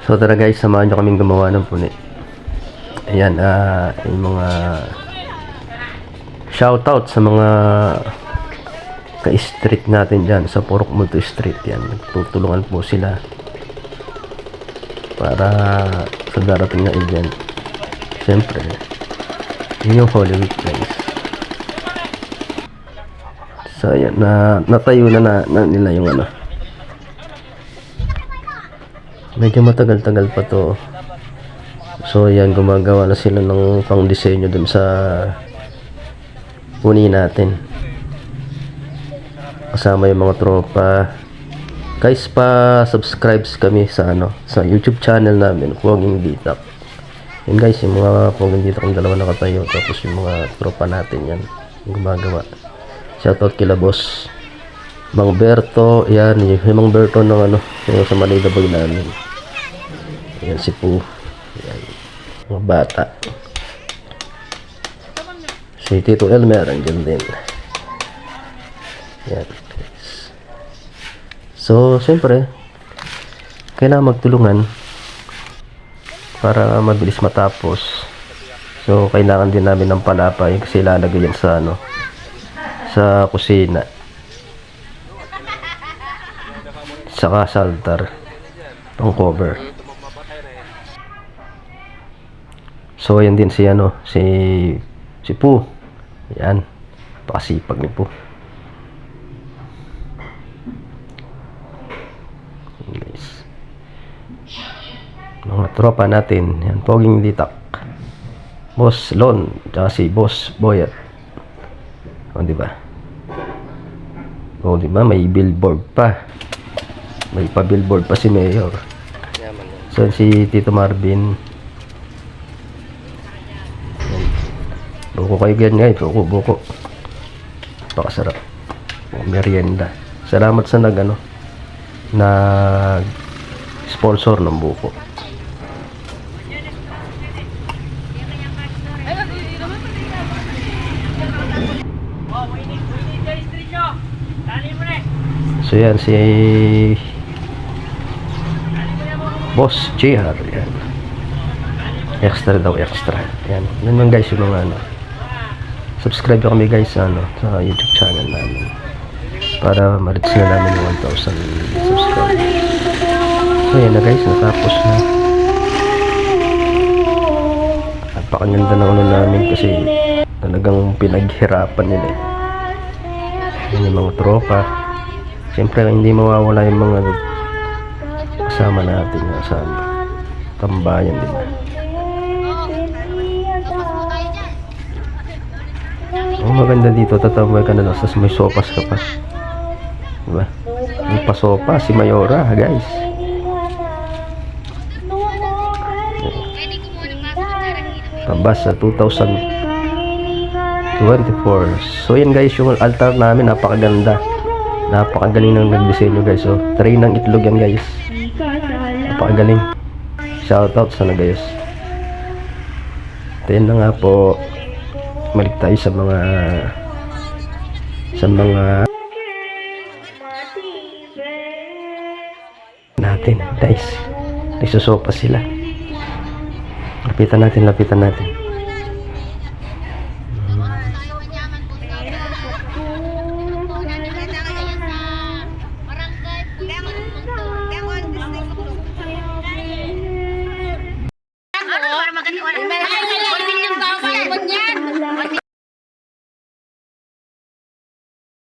So tara guys, samahan nyo kaming gumawa ng puni. Ayan, yung mga shoutout sa mga ka-street natin dyan sa Purok Multo Street. Yan, nagtutulungan po sila para sa darating na event. Siyempre, yun yung Holy Week guys. So ayan, natayo na nila yung ano. Medyo matagal-tagal pa to. So ayan, gumagawa na sila ng pang disenyo dun sa puni natin. Kasama yung mga tropa. Guys, pa-subscribes kami sa sa YouTube channel namin, Poging Ditak. Yun guys, yung mga Poging Ditak ang dalawa nakatayo. Tapos yung mga tropa natin yan, yung gumagawa. Shoutout kila boss Mang Berto. Yan, yung Mang Berto ng yung sa Manila Boy namin. Yan si Poo. Yan, mga bata. Si Tito Elmer, andyan din. Yan. So, siyempre, kailangan magtulungan para mabilis matapos. So, kailangan din namin ng palapay kasi ilalagay yan sa sa kusina. Saka sa altar. Pang cover. So, ayan din si si Poo. Yan. Pakasipag ni Poo. Guys. Mga tropa natin. Yan. Poging Ditak. Boss Lon. Tsaka si Boss Boyat. O, diba? O, diba? May billboard pa. May pa-billboard pa si Mayor. So, si Tito Marvin. Buko kayo ganyan guys. Buko. Pakasarap. Merienda. Salamat sa nag sponsor ng buko. So yan si Boss JR. Yan. Extra daw, extra. Yan. Yan lang guys yung mga subscribe kami guys sa YouTube channel namin para ma-reach na namin yung 1,000 subscribers. So yan na guys, natapos na. Napakaganda ng namin kasi talagang pinaghirapan nila. Yan yung mga tropa. Siyempre hindi mawawala yung mga kasama natin sa tambayan, di ba? Ang maganda dito, tatambay ka na lang sa may sopas ka pa, di ba? May pasopa si Mayora guys. Pambas sa 2024. So yan guys, yung altar namin napakaganda. Napakagaling ng nagdisenyo guys. So, tray ng itlog yan guys. Napakagaling. Shoutout sa nagayos. Then na nga po, balik tayo sa mga natin guys. Nagsusopa sila. Lapitan natin.